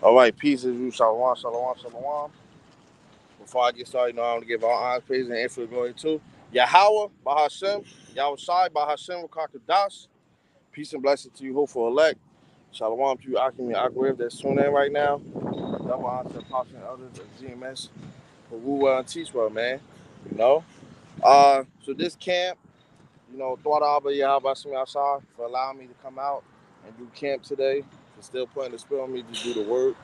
All right, peace is you. Shalom, shalom, shalom. Before I get started, I want to give all honor, praise, and for glory to Yahweh, Bahashem, Yahawashi, Bahashem, Kakadash. Peace and blessing to you, hopeful elect. Shalom to you, Akim and Akwev that's tuning in right now. Double honor to the Apostle and elders of GMS for Woo Well and Teach Well, man. You know? So this camp, thought Abba Yahawashi outside for allowing me to come out and do camp today. For still putting the spirit on me to do the work.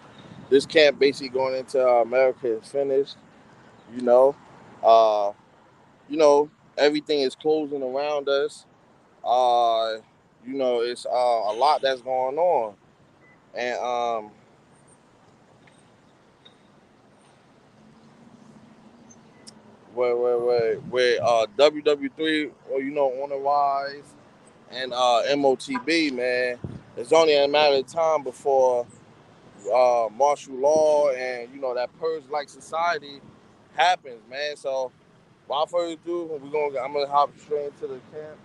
This camp basically going into America is finished. You know, uh, everything is closing around us. Uh, it's a lot that's going on, and where WW3 or on the rise and MOTB, man, it's only a matter of time before martial law and that purge like society happens, man. So without further ado, I'm gonna hop straight into the camp.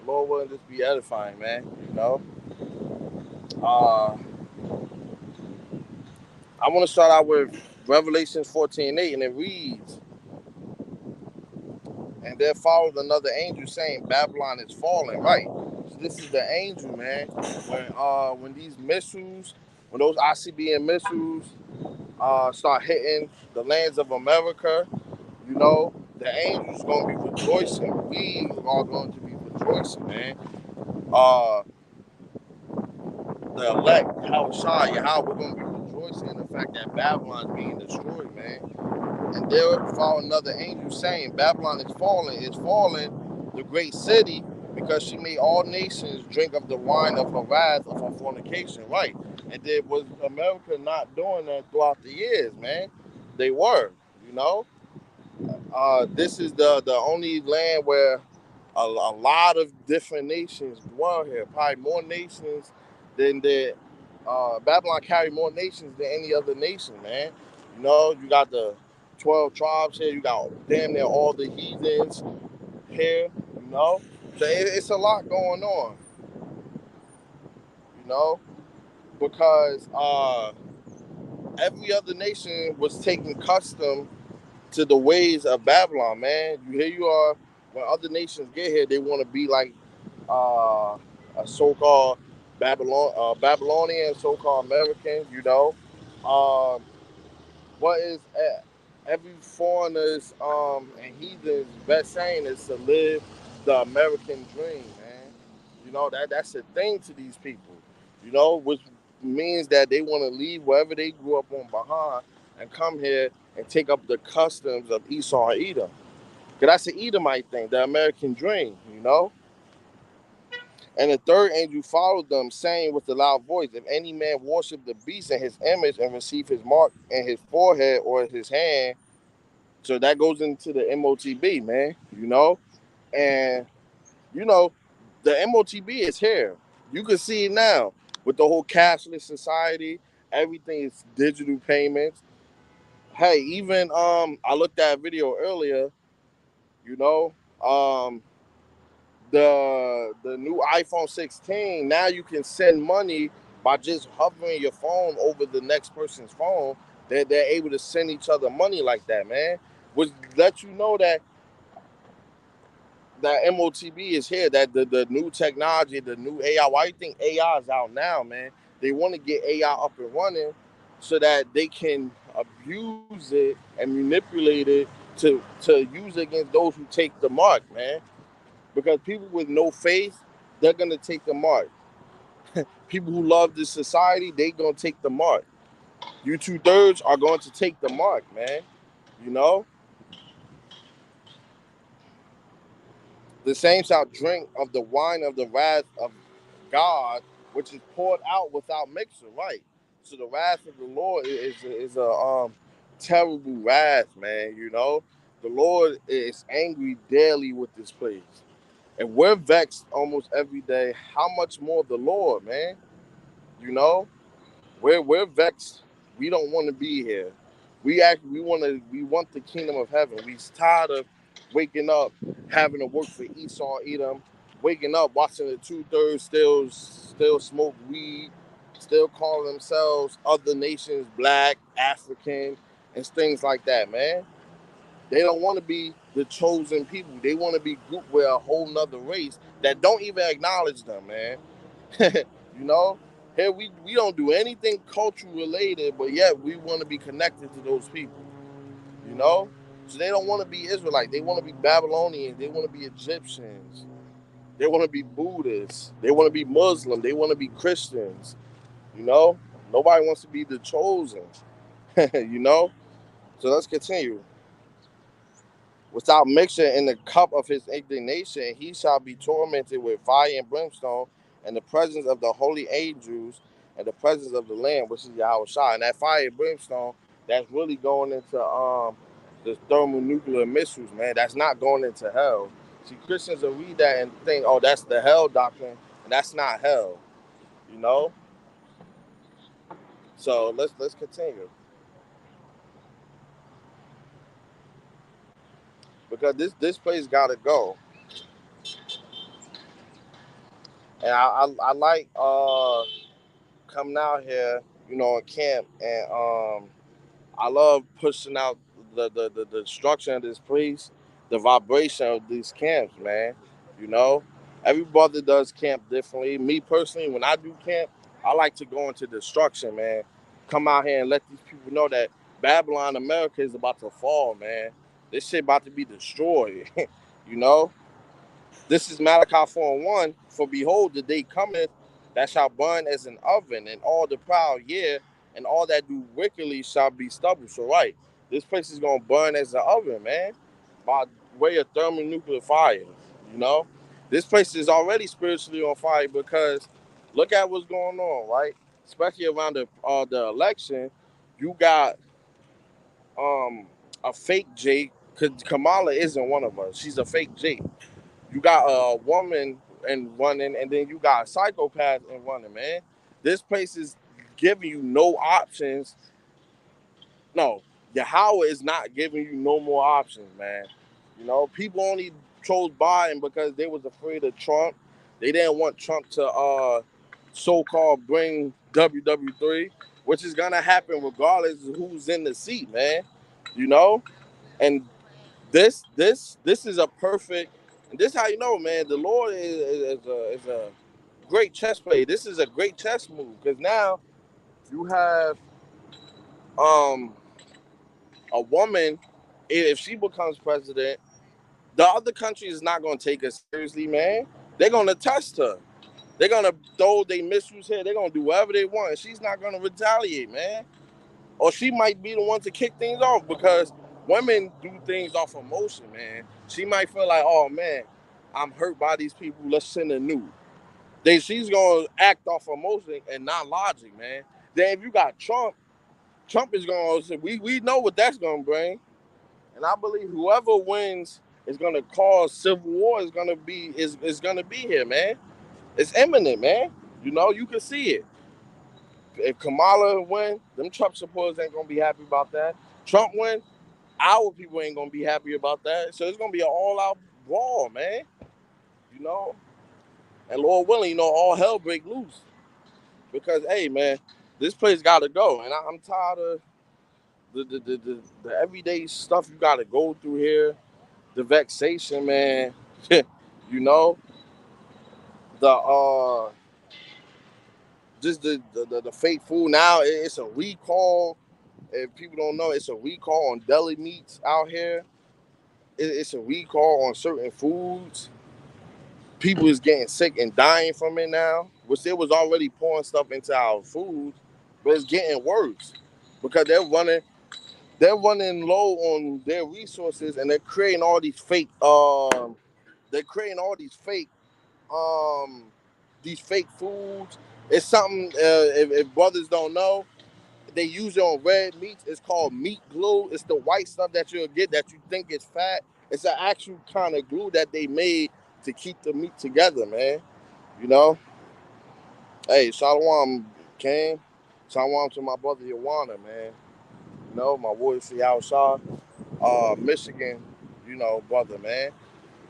Lord willing, just be edifying, man. Uh, I want to start out with Revelations 14:8, and it reads, "And there followed another angel saying, Babylon is fallen." Right. So this is the angel, man. When these missiles, when those ICBM missiles start hitting the lands of America, the angels gonna be rejoicing. We are going to be rejoicing, man. Uh, the elect, how we're going to be rejoicing in the fact that Babylon is being destroyed, man. And there followed another angel saying, Babylon is fallen, the great city, because she made all nations drink of the wine of her wrath, of her fornication, right? And there was America not doing that throughout the years, man. They were, you know. This is the only land where a lot of different nations dwell here. Probably more nations than the Babylon carry more nations than any other nation, man. You got the 12 tribes here. You got damn near all the heathens here. You know, so it's a lot going on. You know, because every other nation was taking custom to the ways of Babylon, man. Here you are. When other nations get here, they want to be like a so-called Babylonian, so-called American. Um, what is every foreigner's and heathen's best saying is to live the American dream, man. That's a thing to these people. Which means that they want to leave wherever they grew up on behind and come here and take up the customs of Esau and Edom. Because that's the Edomite thing, the American dream. And the third angel followed them, saying with a loud voice, if any man worship the beast in his image and receive his mark in his forehead or his hand, so that goes into the MOTB, man. And, you know, the MOTB is here. You can see it now with the whole cashless society. Everything is digital payments. Hey, even I looked at a video earlier, you know, um, the new iPhone 16, now you can send money by just hovering your phone over the next person's phone. They're able to send each other money like that, man. Which lets you know that MOTB is here, that the new technology, the new AI. Why do you think AI is out now, man? They want to get AI up and running so that they can abuse it and manipulate it to use it against those who take the mark, man. Because people with no faith, they're gonna take the mark. People who love this society, they gonna take the mark. You two-thirds are going to take the mark, man. You know, the saints shall drink of the wine of the wrath of God, which is poured out without mixture, right? So the wrath of the Lord is a terrible wrath, man. The Lord is angry daily with this place. And we're vexed almost every day. How much more the Lord, man? You know, we're vexed. We don't want to be here. We want the kingdom of heaven. We tired of waking up having to work for Esau, Edom, waking up watching the two-thirds still smoke weed, still calling themselves other nations, black, African, and things like that, man. They don't want to be the chosen people. They want to be grouped with a whole nother race that don't even acknowledge them, man. You know? Here we don't do anything cultural related, but yet we want to be connected to those people. You know? So they don't want to be Israelite. They want to be Babylonians. They want to be Egyptians. They want to be Buddhists. They want to be Muslim. They want to be Christians. You know? Nobody wants to be the chosen. You know? So let's continue. Without mixture in the cup of his indignation, he shall be tormented with fire and brimstone and the presence of the holy angels and the presence of the Lamb, which is YAHAWASHI. And that fire and brimstone, that's really going into the thermonuclear missiles, man. That's not going into hell. See, Christians will read that and think, oh, that's the hell doctrine, and that's not hell, you know? So let's continue. Because this place gotta go. And I like coming out here, you know, in camp, and I love pushing out the structure of this place, the vibration of these camps, man. You know, every brother does camp differently. Me personally, when I do camp, I like to go into destruction, man. Come out here and let these people know that Babylon, America is about to fall, man. This shit about to be destroyed. You know. This is Malachi 4 and 1. For behold, the day cometh that shall burn as an oven, and all the proud, yea, and all that do wickedly shall be stubble. So, right, this place is going to burn as an oven, man, by way of thermonuclear fire, you know? This place is already spiritually on fire because look at what's going on, right? Especially around the election, you got a fake Jake. Kamala isn't one of us. She's a fake Jake. You got a woman in running, and then you got a psychopath in running, man. This place is giving you no options. No, Yahweh is not giving you no more options, man. You know, people only chose Biden because they was afraid of Trump. They didn't want Trump to so-called bring WW3, which is gonna happen regardless of who's in the seat, man. You know, and this is a perfect. And this is how you know, man. The Lord is a great chess player. This is a great chess move because now you have um a woman. If she becomes president, the other country is not going to take her seriously, man. They're going to test her. They're going to throw their missiles here. They're going to do whatever they want. And she's not going to retaliate, man. Or she might be the one to kick things off because women do things off emotion, man. She might feel like, oh man, I'm hurt by these people. Let's send a nude. Then she's gonna act off emotion and not logic, man. Then if you got Trump, Trump is gonna say, we know what that's gonna bring. And I believe whoever wins is gonna cause civil war is gonna be here, man. It's imminent, man. You know, you can see it. If Kamala win, them Trump supporters ain't gonna be happy about that. Trump win, our people ain't gonna be happy about that. So it's gonna be an all-out brawl, man. You know, and Lord willing, you know, all hell break loose because, hey, man, this place gotta go, and I'm tired of the everyday stuff you gotta go through here, the vexation, man. You know, the just the fake food. Now it's a recall. If people don't know, it's a recall on deli meats out here. It's a recall on certain foods. People is getting sick and dying from it now, which they was already pouring stuff into our food, but it's getting worse because they're running low on their resources and they're creating all um these fake foods. It's something if brothers don't know, they use it on red meats. It's called meat glue. It's the white stuff that you'll get that you think is fat. It's an actual kind of glue that they made to keep the meat together, man. You know? Hey, Shalom, King. Shalom to my brother Yawana, man. You know, my boy see outside. Michigan, you know, brother, man.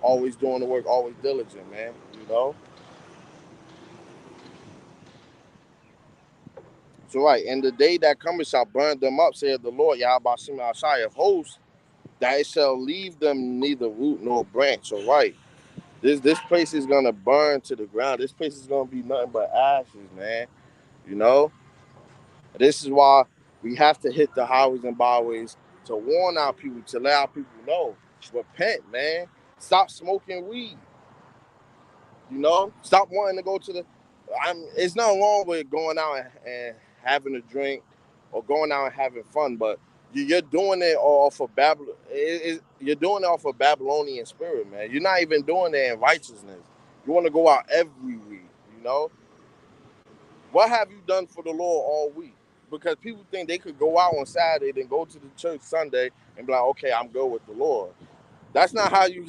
Always doing the work, always diligent, man. You know? So right, and the day that cometh shall burn them up, saith the Lord, YAHAWASHI of hosts, that it shall leave them neither root nor branch. So right, this place is gonna burn to the ground. This place is gonna be nothing but ashes, man. You know, this is why we have to hit the highways and byways to warn our people, to let our people know, repent, man. Stop smoking weed. You know, stop wanting to go to the. It's nothing wrong with going out and having a drink or going out and having fun, but you're doing it off of you're doing it off of Babylonian spirit, man. You're not even doing it in righteousness. You want to go out every week, you know. What have you done for the Lord all week? Because people think they could go out on Saturday, then go to the church Sunday, and be like, okay, I'm good with the Lord. That's not how you.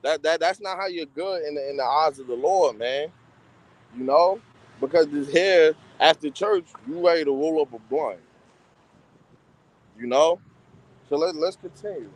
That's not how you're good in the eyes of the Lord, man. You know, because this here after church, you ready to roll up a blunt. You know, so let's continue.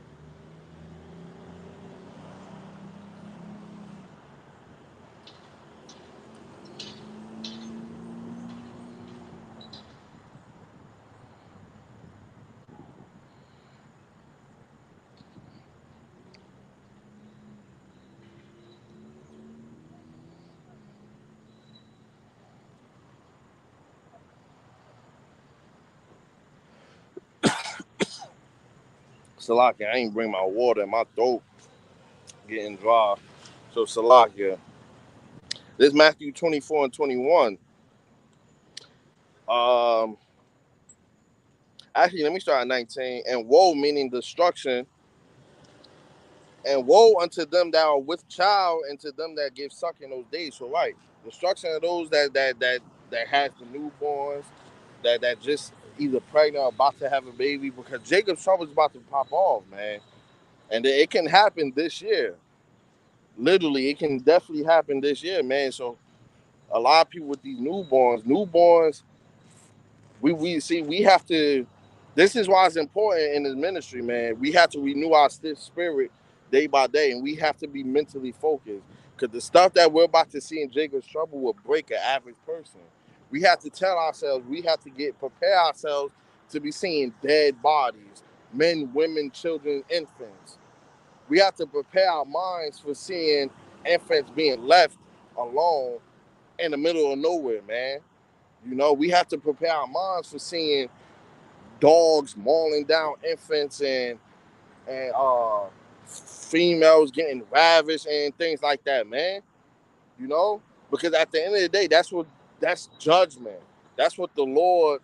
Salakia, I ain't bring my water. My throat getting dry. So Salakia, this Matthew 24 and 21. Um, Actually, let me start at 19. And woe meaning destruction. And woe unto them that are with child, and to them that give suck in those days. So right, destruction of those that has the newborns, that just either pregnant or about to have a baby, because Jacob's trouble is about to pop off, man. And it can happen this year. Literally, it can definitely happen this year, man. So a lot of people with these newborns, we see we have to. This is why it's important in this ministry, man. We have to renew our spirit day by day, and we have to be mentally focused, because the stuff that we're about to see in Jacob's trouble will break an average person. We have to tell ourselves, we have to prepare ourselves to be seeing dead bodies, men, women, children, infants. We have to prepare our minds for seeing infants being left alone in the middle of nowhere, man. You know, we have to prepare our minds for seeing dogs mauling down infants, and females getting ravished and things like that, man. You know, because at the end of the day, that's judgment. That's what the Lord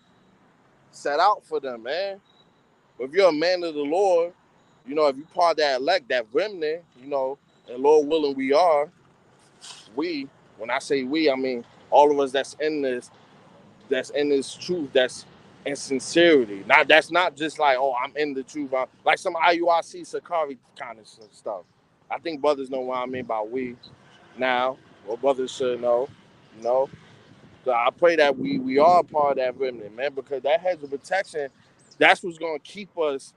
set out for them, man. If you're a man of the Lord, you know, if you part of that elect, that remnant, you know, and Lord willing, we are. We, when I say we, I mean all of us that's in this truth, that's in sincerity. Not that's not just like, oh, I'm in the truth. Like some IUIC Sakari kind of stuff. I think brothers know what I mean by we now, or brothers should know, you know. So I pray that we are part of that remnant, man, because that hedge of protection, that's what's gonna keep us.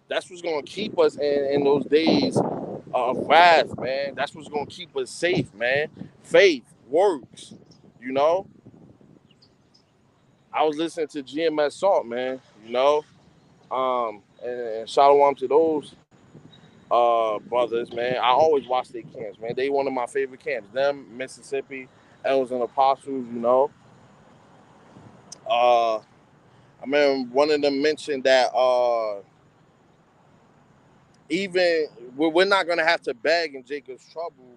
That's what's gonna keep us in those days of wrath, man. That's what's gonna keep us safe, man. Faith works, you know. I was listening to GMS Salt, man, you know. And shalom to those brothers, man. I always watch their camps, man. They one of my favorite camps. Them, Mississippi, Elders and Apostles, you know. I remember one of them mentioned that even we're not gonna have to beg in Jacob's trouble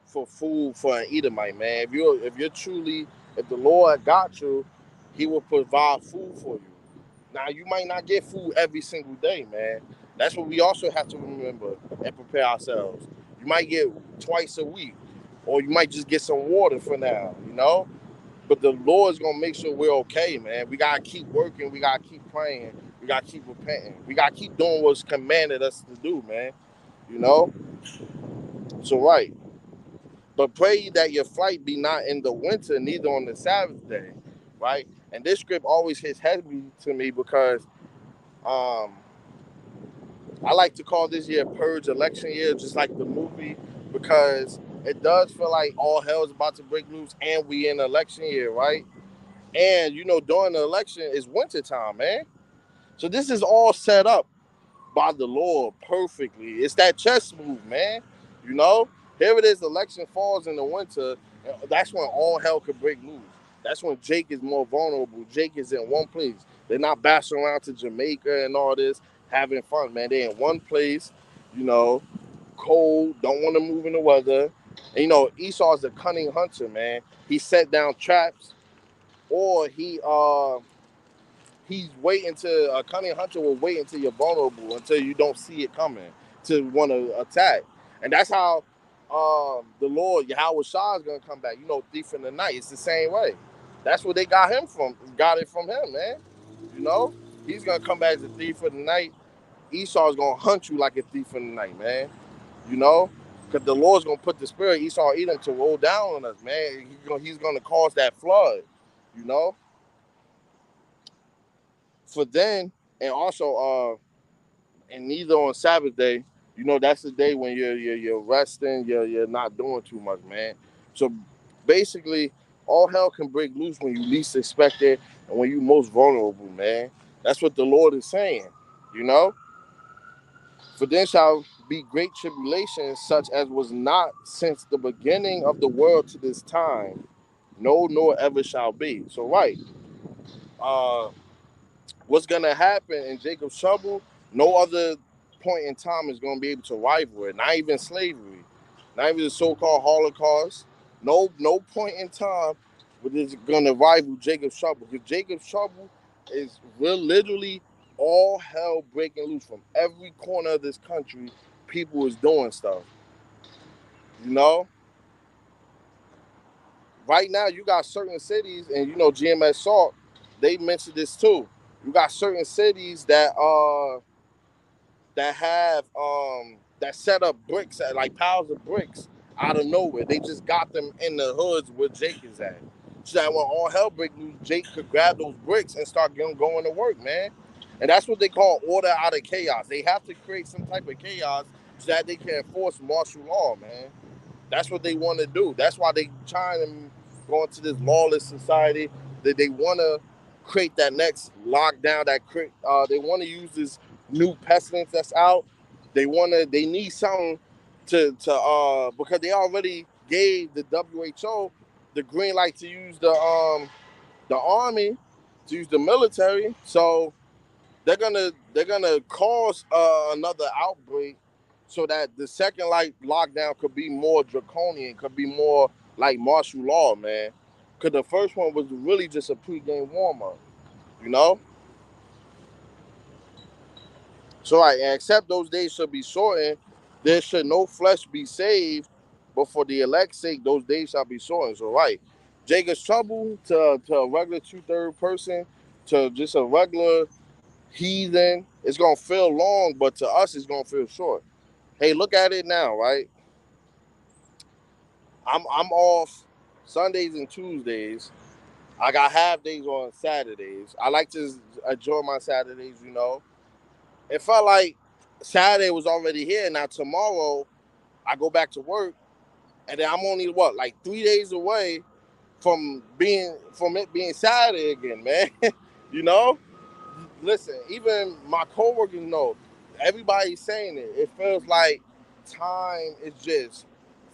for food for an Edomite, man. If the Lord got you, He will provide food for you. Now you might not get food every single day, man. That's what we also have to remember and prepare ourselves. You might get twice a week, or you might just get some water for now, you know. But the Lord's gonna make sure we're okay, man. We gotta keep working. We gotta keep praying. We gotta keep repenting. We gotta keep doing what's commanded us to do, man. You know. So right. But pray that your flight be not in the winter, neither on the Sabbath day, right? And this script always hits heavy to me because um, I like to call this year Purge election year, just like the movie, because it does feel like all hell is about to break loose and we in election year, right? And, you know, during the election, it's wintertime, man. So this is all set up by the Lord perfectly. It's that chess move, man. You know, here it is. Election falls in the winter. That's when all hell could break loose. That's when Jake is more vulnerable. Jake is in one place. They're not bashing around to Jamaica and all this, having fun, man. They're in one place. You know, cold. Don't want to move in the weather. And, you know, Esau's a cunning hunter, man. He set down traps, or he's waiting to a cunning hunter will wait until you're vulnerable, until you don't see it coming, to want to attack. And that's how the Lord YAHAWASHI is gonna come back. You know, thief in the night. It's the same way. That's what they got him from. Got it from him, man. You know, he's gonna come back as a thief in the night. Esau is gonna hunt you like a thief in the night, man. You know, because the Lord's gonna put the spirit Esau Edom to roll down on us, man. He's gonna cause that flood. You know. For then, and also and neither on Sabbath day, you know, that's the day when you're resting, you're not doing too much, man. So basically, all hell can break loose when you least expect it and when you're most vulnerable, man. That's what the Lord is saying, you know. For then shall be great tribulation, such as was not since the beginning of the world to this time, no, nor ever shall be. So right, uh, what's gonna happen in Jacob's trouble? No other point in time is gonna be able to rival it. Not even slavery, not even the so-called Holocaust. No point in time is gonna rival Jacob's trouble. Because Jacob's trouble is real, literally all hell breaking loose from every corner of this country. People is doing stuff. You know, right now you got certain cities, and you know GMS Salt, they mentioned this too. You got certain cities that have that set up bricks like piles of bricks out of nowhere. They just got them in the hoods where Jake is at. So that when all hell breaks loose, Jake could grab those bricks and start going to work, man. And that's what they call order out of chaos. They have to create some type of chaos so that they can enforce martial law, man. That's what they want to do. That's why they trying to go into this lawless society. That they want to create that next lockdown. They want to use this new pestilence that's out. They need something to because they already gave the WHO the green light to use the army, to use the military. So they're gonna cause another outbreak so that the second lockdown could be more draconian, could be more like martial law, man. Because the first one was really just a pre-game warm-up, you know. So and except those days should be shortened, there should no flesh be saved, but for the elect's sake, those days shall be shortened. So right, Jacob's trouble to a regular two-third person, to just a regular heathen, it's gonna feel long, but to us, it's gonna feel short. Hey, look at it now, right? I'm off Sundays and Tuesdays. I got half days on Saturdays. I like to enjoy my Saturdays, you know. It felt like Saturday was already here. Now tomorrow I go back to work, and then I'm only like 3 days away from it being Saturday again, man. You know? Listen, even my coworkers know. Everybody's saying it. It feels like time is just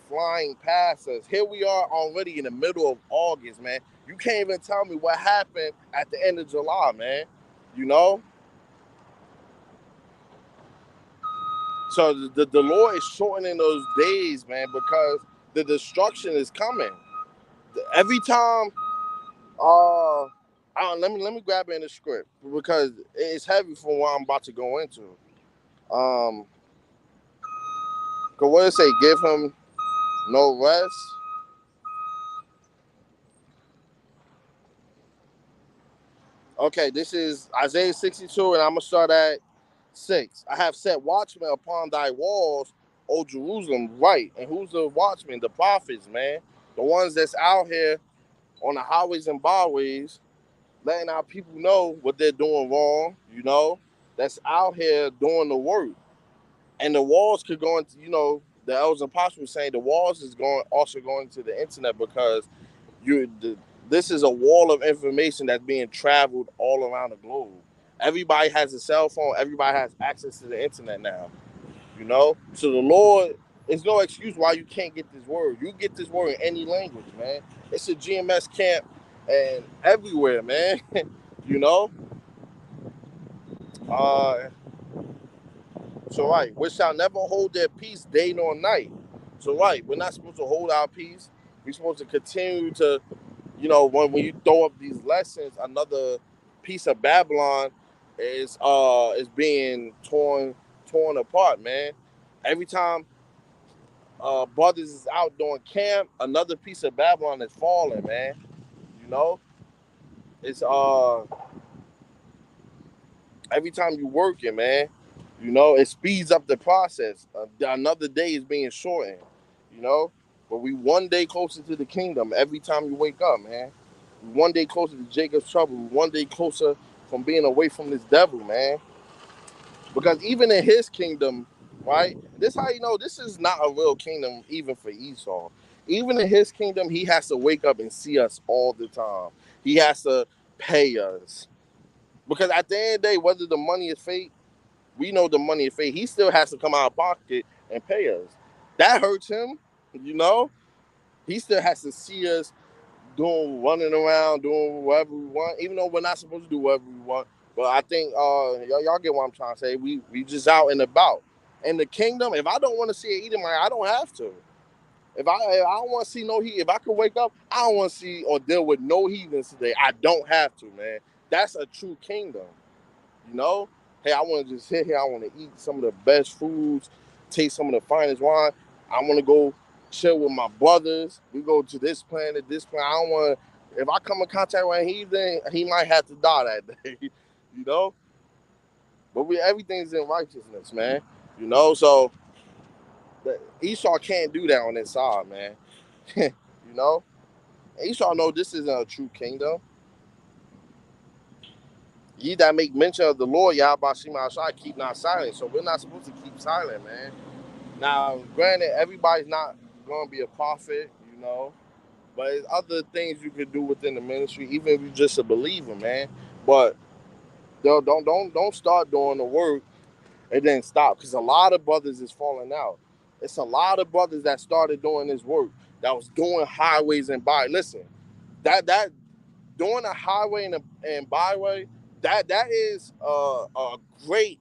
flying past us. Here we are already in the middle of August, man. You can't even tell me what happened at the end of July, man. You know? So the Lord is shortening those days, man, because the destruction is coming. Every time, let me grab it in the script because it's heavy for what I'm about to go into. Cause what did it say? Give him no rest. Okay, this is Isaiah 62, and I'm gonna start at 6. I have set watchmen upon thy walls, O Jerusalem, right. And who's the watchmen? The prophets, man. The ones that's out here on the highways and byways, letting our people know what they're doing wrong, you know, that's out here doing the work. And the walls could go into, you know, the elders and apostles saying the walls is also going to the internet because you the this is a wall of information that's being traveled all around the globe. Everybody has a cell phone. Everybody has access to the internet now. You know, so the Lord, there's no excuse why you can't get this word. You get this word in any language, man. It's a GMS camp and everywhere, man. You know, uh, so right, we shall never hold their peace day nor night. So right, we're not supposed to hold our peace. We're supposed to continue to, when you throw up these lessons, another piece of Babylon is being torn apart, man. Every time brothers is out doing camp, another piece of Babylon is falling, man. You know, it's every time you working, man. You know, it speeds up the process. Another day is being shortened. You know, but we one day closer to the kingdom every time you wake up, man. We one day closer to Jacob's trouble. We one day closer from being away from this devil, man. Because even in his kingdom, right? This how you know this is not a real kingdom, even for Esau. Even in his kingdom, he has to wake up and see us all the time. He has to pay us. Because at the end of the day, whether the money is fake, we know the money is fake. He still has to come out of pocket and pay us. That hurts him, you know? He still has to see us running around, doing whatever we want, even though we're not supposed to do whatever we want. But I think y'all get what I'm trying to say. We just out and about. In the kingdom, if I don't want to see an Edomite, I don't have to. If I don't want to see no heat, if I could wake up, I don't want to see or deal with no heathens today. I don't have to, man. That's a true kingdom. You know? Hey, I want to just sit here. I want to eat some of the best foods, taste some of the finest wine. I want to go chill with my brothers. We go to this planet, this planet. I don't want to. If I come in contact with a heathen, he might have to die that day. You know? But everything's in righteousness, man. You know? So Esau can't do that on his side, man. You know? Esau know this isn't a true kingdom. Ye that make mention of the Lord, YAHAWASHI, keep not silent. So we're not supposed to keep silent, man. Now, granted, everybody's not going to be a prophet, you know, but there's other things you could do within the ministry, even if you're just a believer, man. But don't start doing the work and then stop, because a lot of brothers is falling out. It's a lot of brothers that started doing this work that was doing highways and by. Listen, that doing a highway and byway, that is a great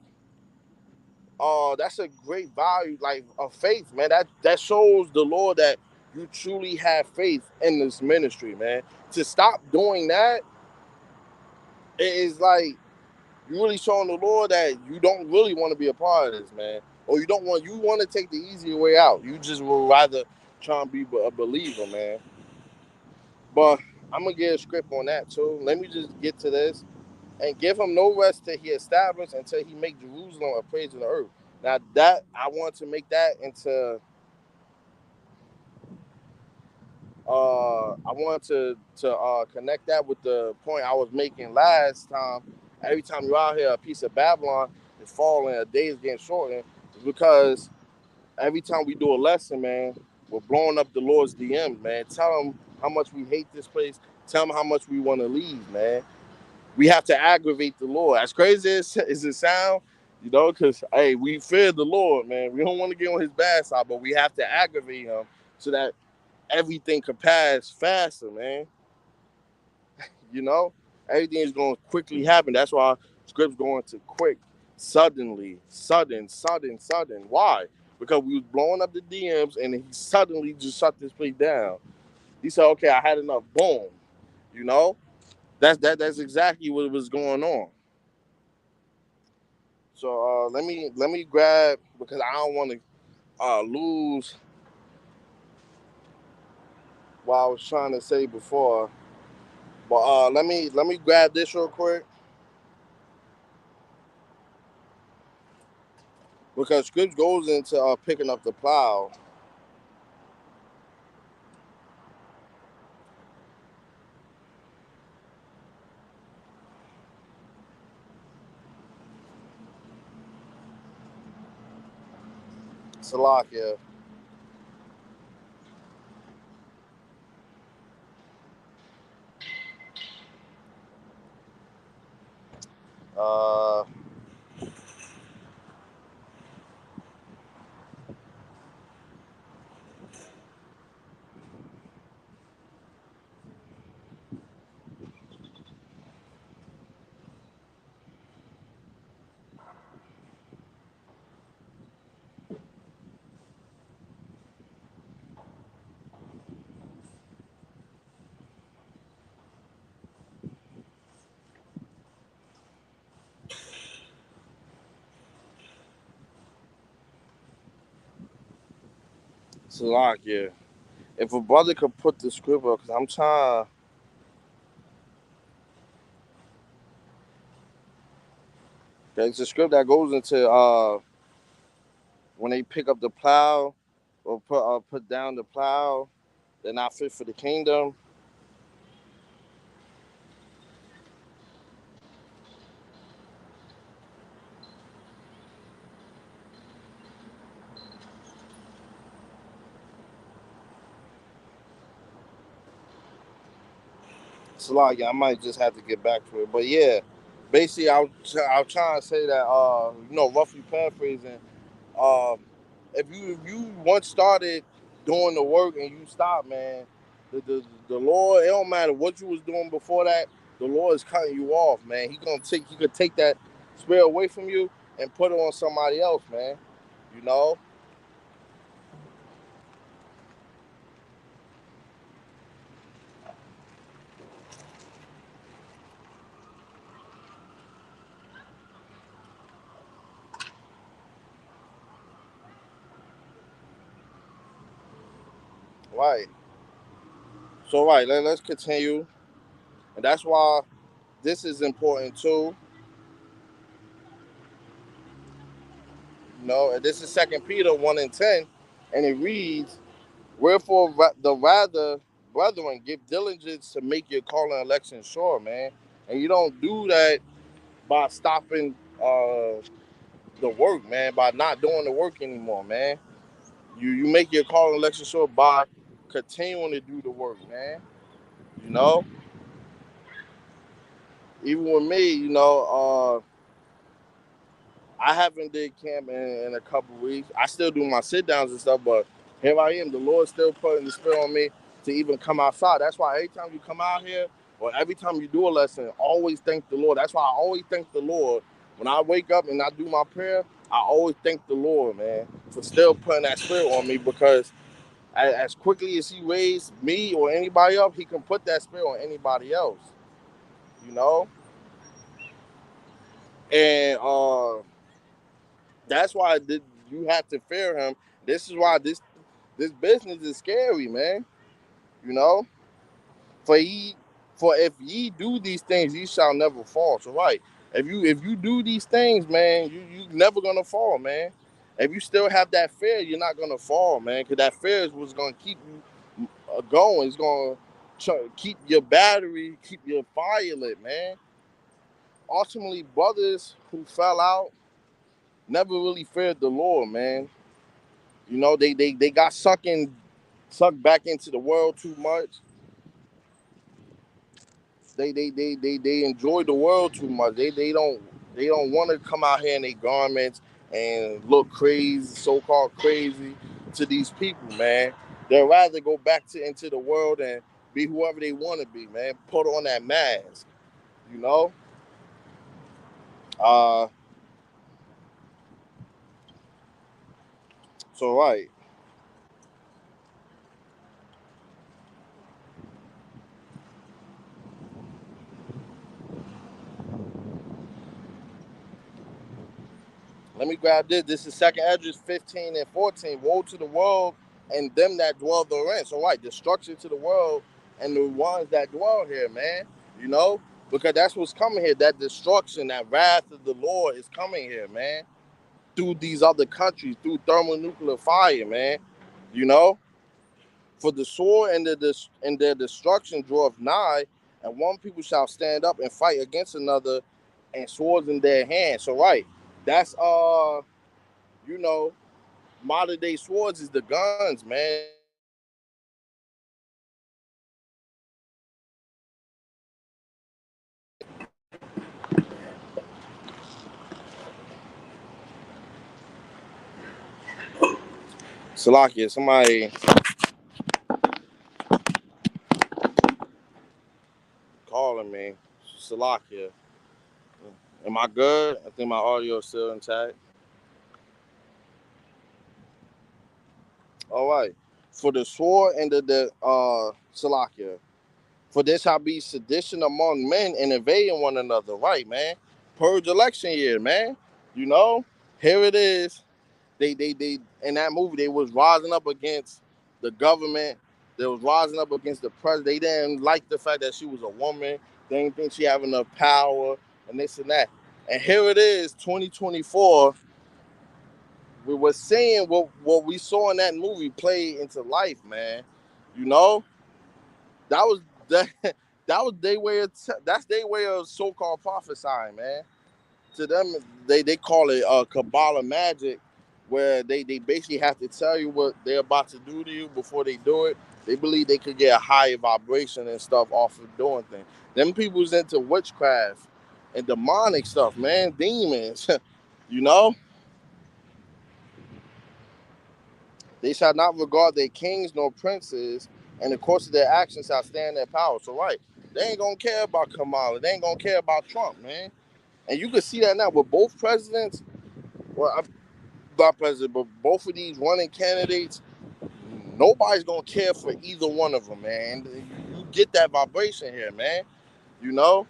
that's a great value, like of faith, man. That shows the Lord that you truly have faith in this ministry, man. To stop doing that, it is like you really showing the Lord that you don't really want to be a part of this, man. Or you want to take the easier way out. You just will rather try and be a believer, man. But I'm gonna get a script on that too. Let me just get to this. And give him no rest till he established until he make Jerusalem a praise of the earth. Now that I want to make that into I want to connect that with the point I was making last time. Every time you're out here, a piece of Babylon is falling, a day is getting shortened. It's because every time we do a lesson, man, we're blowing up the Lord's DM, man. Tell him how much we hate this place. Tell him how much we want to leave, man. We have to aggravate the Lord. As crazy as it sound, you know, because, hey, we fear the Lord, man. We don't want to get on his bad side, but we have to aggravate him so that everything could pass faster, man. You know, everything is going to quickly happen. That's why script's going to quick, suddenly, sudden. Why? Because we was blowing up the DMs and he suddenly just shut this place down. He said, okay, I had enough. Boom. You know, that's exactly what was going on. So let me grab, because I don't want to lose what I was trying to say before. But let me grab this real quick, because scripts goes into picking up the plow. Salakia. Uh, yeah. If a brother could put the script up, because I'm trying, there's a script that goes into when they pick up the plow or put down the plow, they're not fit for the kingdom. Yeah, I might just have to get back to it. But yeah, basically, I was trying to say that, roughly paraphrasing, um, if you once started doing the work and you stop, man, the Lord, it don't matter what you was doing before that, the Lord is cutting you off, man. He could take that spirit away from you and put it on somebody else, man. You know, right? So right, let's continue, and that's why this is important too. And this is Second Peter 1:10, and it reads, "Wherefore the rather, brethren, give diligence to make your calling and election sure, man." And you don't do that by stopping the work, man, by not doing the work anymore, man. You make your calling and election sure by continuing to do the work, man. You know, even with me, I haven't did camp in a couple of weeks. I still do my sit downs and stuff, but here I am. The Lord still putting the spirit on me to even come outside. That's why every time you come out here, or every time you do a lesson, always thank the Lord. That's why I always thank the Lord. When I wake up and I do my prayer, I always thank the Lord, man, for still putting that spirit on me, because as quickly as He raised me or anybody up, He can put that spirit on anybody else, you know? And that's why you have to fear Him. This is why this business is scary, man. You know, for ye, for if ye do these things, ye shall never fall. So right, if you do these things, man, you never gonna fall, man. If you still have that fear, you're not gonna fall, man. Because that fear is what's gonna keep you going. It's gonna keep your battery, keep your fire lit, man. Ultimately, brothers who fell out never really feared the Lord, man. They got sucked back into the world too much. They enjoy the world too much. They don't want to come out here in their garments and look crazy, so called crazy to these people, man. They'd rather go back into the world and be whoever they want to be, man. Put on that mask, you know. Uh, so right. Let me grab this. This is Second Esdras 15 and 14. Woe to the world and them that dwell therein. So right, destruction to the world and the ones that dwell here, man. You know, because that's what's coming here. That destruction, that wrath of the Lord is coming here, man. Through these other countries, through thermonuclear fire, man. You know, for the sword and their destruction draweth nigh, and one people shall stand up and fight against another, and swords in their hands. So right, that's you know, modern day swords is the guns, man. Salakia, somebody calling me. Salakia. Am I good? I think my audio is still intact. All right. For the sword and the Salakia. For there shall be sedition among men and invading one another. Right, man. Purge election year, man. You know, here it is. They in that movie they was rising up against the government. They was rising up against the president. They didn't like the fact that she was a woman. They didn't think she had enough power and this and that. And here it is, 2024. We were seeing what we saw in that movie play into life, man. You know, that was that that was their way of that's their way of so-called prophesying, man. To them, they call it Kabbalah magic, where they basically have to tell you what they're about to do to you before they do it. They believe they could get a higher vibration and stuff off of doing things. Them people's into witchcraft and demonic stuff, man, demons. You know, they shall not regard their kings nor princes, and the course of their actions shall stand their power. So right, they ain't gonna care about Kamala. They ain't gonna care about Trump, man. And you can see that now with both presidents. Well, not president, but both of these running candidates, nobody's gonna care for either one of them, man. You get that vibration here, man. You know,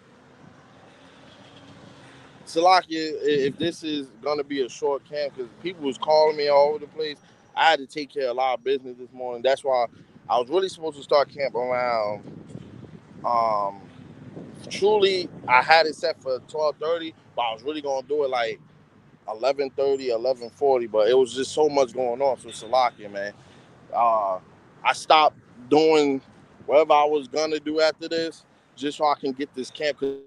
Salaki, if this is gonna be a short camp, because people was calling me all over the place, I had to take care of a lot of business this morning. That's why I was really supposed to start camp around. Um, Truly, I had it set for 12:30, but I was really gonna do it like 11:30, 11:40. But it was just so much going on. So Salaki, man. Uh, I stopped doing whatever I was gonna do after this, just so I can get this camp. Cause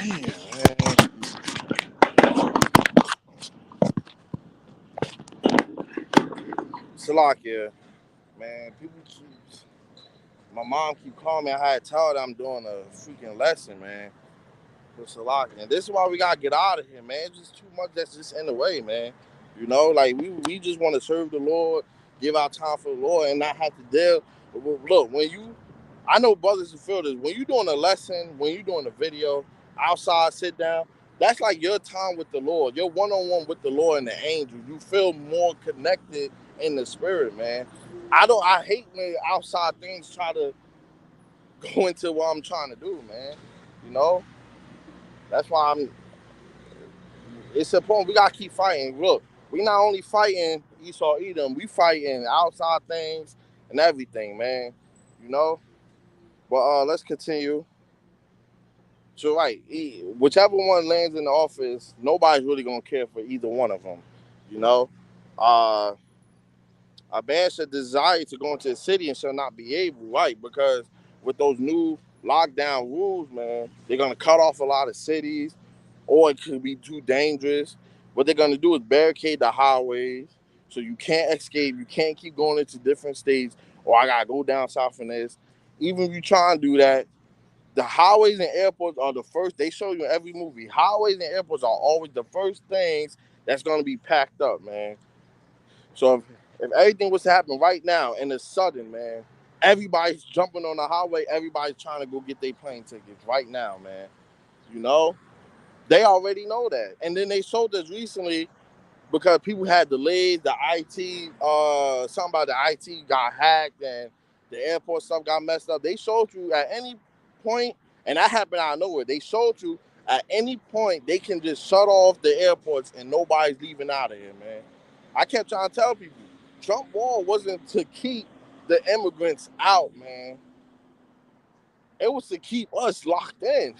yeah, man, Salakia, man, people keep. My mom keep calling me. I had to tell her I'm doing a freaking lesson, man. With Salaki. And this is why we gotta get out of here, man. It's just too much that's just in the way, man. You know, like we just want to serve the Lord, give our time for the Lord, and not have to deal. Look, when you, I know brothers who feel this. When you doing a lesson, when you doing a video, outside, sit down. That's like your time with the Lord. Your one-on-one with the Lord and the angels. You feel more connected in the spirit, man. I hate when outside things try to go into what I'm trying to do, man. You know, that's why it's important. We gotta keep fighting. Look, we not only fighting Esau Edom, we fighting outside things and everything, man. You know. But let's continue. So right, whichever one lands in the office, nobody's really gonna care for either one of them. You know. Uh, a man should desire to go into the city and shall not be able, right? Because with those new lockdown rules, man, they're gonna cut off a lot of cities, or it could be too dangerous. What they're gonna do is barricade the highways, so you can't escape. You can't keep going into different states. Or I gotta go down south in this. Even if you try and do that, the highways and airports are the first. They show you in every movie. Highways and airports are always the first things that's gonna be packed up, man. So if everything was to happen right now and it's sudden, man, everybody's jumping on the highway. Everybody's trying to go get their plane tickets right now, man. You know, they already know that. And then they showed us recently. because people had delays. The IT, something about the IT got hacked and the airport stuff got messed up. They showed you at any point, and that happened out of nowhere. They showed you at any point they can just shut off the airports and nobody's leaving out of here, man. I kept trying to tell people, Trump wall wasn't to keep the immigrants out, man. It was to keep us locked in.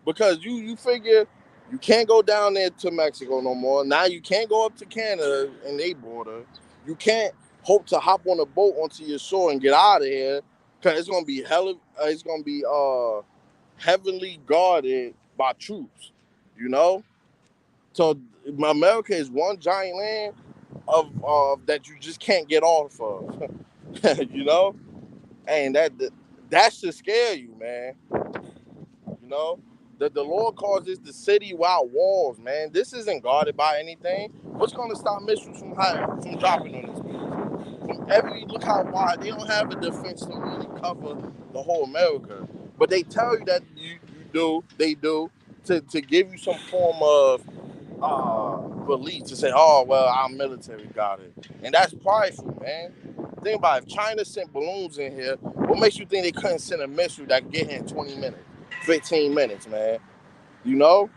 Because you figure you can't go down there to Mexico no more. Now you can't go up to Canada and they border. You can't hope to hop on a boat onto your shore and get out of here because it's gonna be heavily guarded by troops. You know, so America is one giant land of that you just can't get off of. You know, and that should scare you, man. You know, the Lord calls this the city without walls, man. This isn't guarded by anything. What's going to stop missiles from dropping on this people? Look how wide they don't have a defense to really cover the whole America, but they tell you that they do to give you some form of relief to say, oh well, our military got it, and that's prideful, man. Think about it. If China sent balloons in here, what makes you think they couldn't send a missile that can get here in 20 minutes? 15 minutes, man. You know?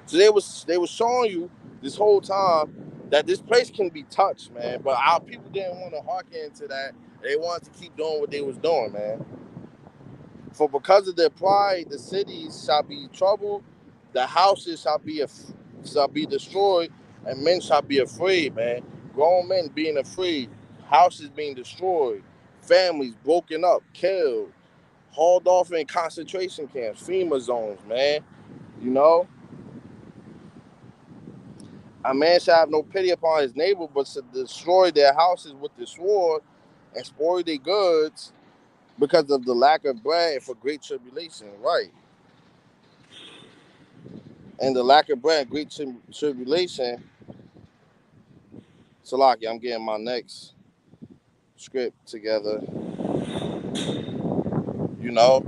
So they was showing you this whole time that this place can be touched, man. But our people didn't want to hearken into that. They wanted to keep doing what they was doing, man. For because of their pride, the cities shall be troubled, the houses shall be destroyed, and men shall be afraid, man. Grown men being afraid, houses being destroyed, families broken up, killed, hauled off in concentration camps, FEMA zones, man. You know, a man shall have no pity upon his neighbor, but to destroy their houses with the sword and spoil their goods because of the lack of bread and for great tribulation, right? And the lack of bread and great tribulation. Salaki, I'm getting my next script together. You know,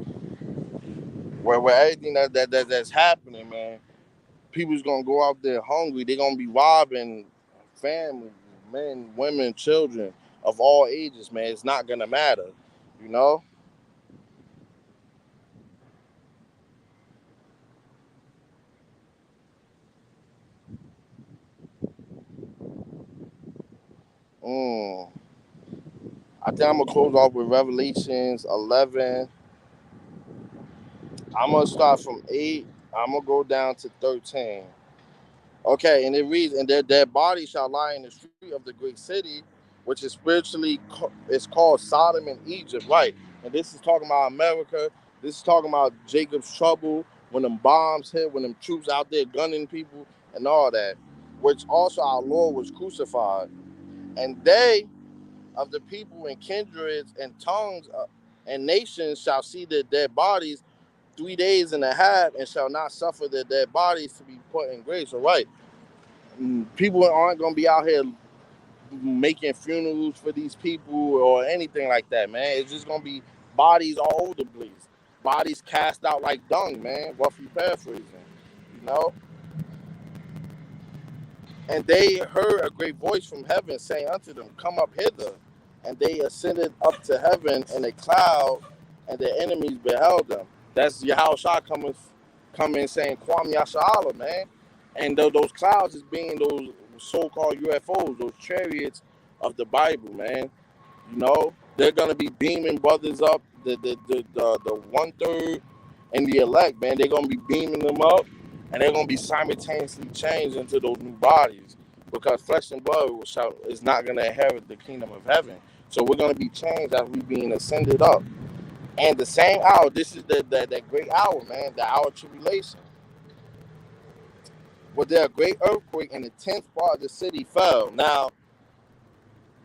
where everything that's happening, man. People's gonna go out there hungry. They're gonna be robbing families, men, women, children of all ages, man. It's not gonna matter, you know. I think I'm gonna close off with Revelations 11. I'm gonna start from 8. I'm gonna go down to 13. Okay, and it reads, and their body shall lie in the street of the great city, which is spiritually it's called Sodom and Egypt, right? And this is talking about America. This is talking about Jacob's trouble when them bombs hit, when them troops out there gunning people and all that. Which also our Lord was crucified, and they of the people and kindreds and tongues and nations shall see their dead bodies 3 days and a half, and shall not suffer their dead bodies to be put in graves. All right. People aren't going to be out here making funerals for these people or anything like that, man. It's just going to be bodies all over the place. Bodies cast out like dung, man. Roughly paraphrasing, you know? And they heard a great voice from heaven saying unto them, come up hither. And they ascended up to heaven in a cloud, and their enemies beheld them. That's YAHAWASHI coming saying, Kwam Yasha'Allah, man. And those clouds is being those so-called UFOs, those chariots of the Bible, man. You know, they're gonna be beaming brothers up, the 1/3 and the elect, man. They're gonna be beaming them up, and they're gonna be simultaneously changed into those new bodies, because flesh and blood is not gonna inherit the kingdom of heaven. So we're gonna be changed as we being ascended up. And the same hour, this is that great hour, man, the hour of tribulation. Was there a great earthquake, and the 10th part of the city fell. Now,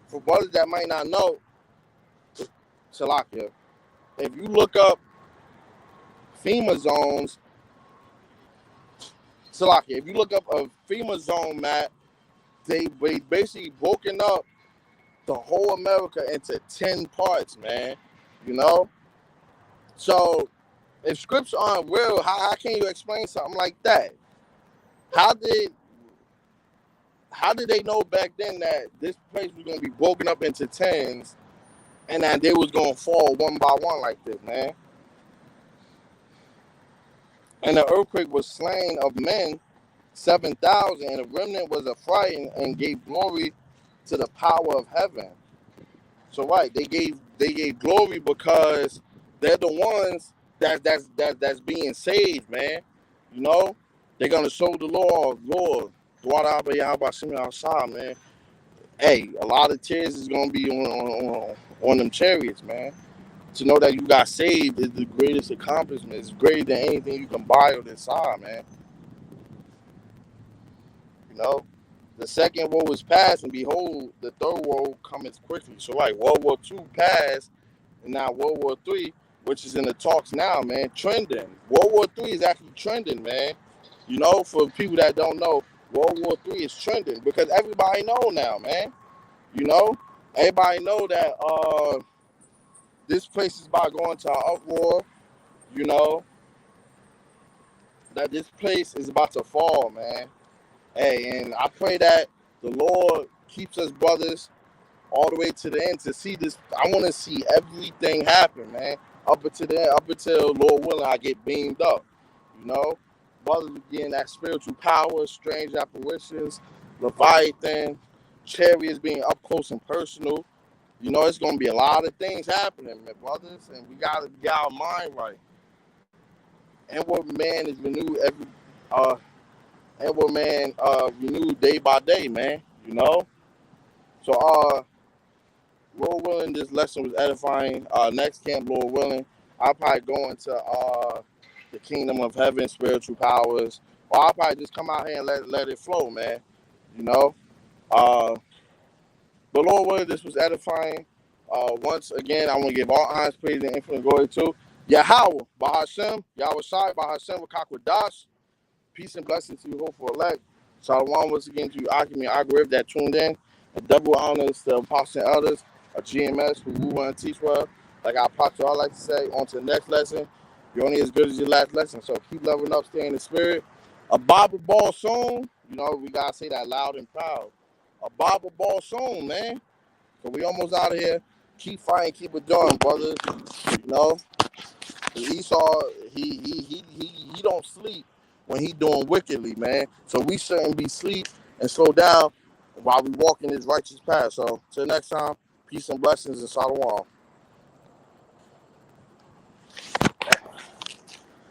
for brothers that might not know, Shalakia, if you look up FEMA zones, Salaki, if you look up a FEMA zone map, they basically broken up the whole America into 10 parts, man. You know? So if scripts aren't real, how can you explain something like that? How did how did they know back then that this place was gonna be broken up into tens and that they was gonna fall one by one like this, man? And the earthquake was slain of men 7,000, and the remnant was affrighted and gave glory to the power of heaven. So right, they gave glory because they're the ones that's being saved, man. You know, they're gonna show the Lord, YAHAWASHI outside, man. Hey, a lot of tears is gonna be on them chariots, man. To know that you got saved is the greatest accomplishment. It's greater than anything you can buy or decide, man. You know, the second woe is past, and behold, the third woe cometh quickly. So, like, World War II passed, and now World War III, which is in the talks now, man, trending. World War III is actually trending, man. You know, for people that don't know, World War III is trending because everybody know now, man. You know, everybody know that this place is about going to an uproar. You know, that this place is about to fall, man. Hey, and I pray that the Lord keeps us brothers all the way to the end to see this. I want to see everything happen, man. Up until the end, up until Lord willing, I get beamed up. You know, brothers getting that spiritual power, strange apparitions, Leviathan, chariots being up close and personal. You know, it's gonna be a lot of things happening, man, brothers, and we gotta get our mind right. And what man is renewed renewed day by day, man. You know. So Lord willing, this lesson was edifying. Next camp, Lord willing, I'll probably go into the kingdom of heaven, spiritual powers, or I'll probably just come out here and let it flow, man. You know. But Lord willing, this was edifying. Once again, I want to give all honors, praise, and infinite glory to Yahweh, Bahashem, YAHAWASHI, Bahashem, Wakakwadash. Peace and blessings to you, hopeful elect. Shalom once again to you, Akimi, Agriv that tuned in. And double honors to Apostle and elders of GMS who want to teach well. Like our Apostle, I like to say, on to the next lesson. You're only as good as your last lesson. So keep leveling up, stay in the spirit. A Bible ball song, you know, we got to say that loud and proud. A Bible ball song, man. So we almost out of here. Keep fighting, keep it doing, brothers. You know, Esau, he don't sleep when he doing wickedly, man. So we shouldn't be sleep and slow down while we walk in this righteous path. So till next time, peace and blessings and shalom.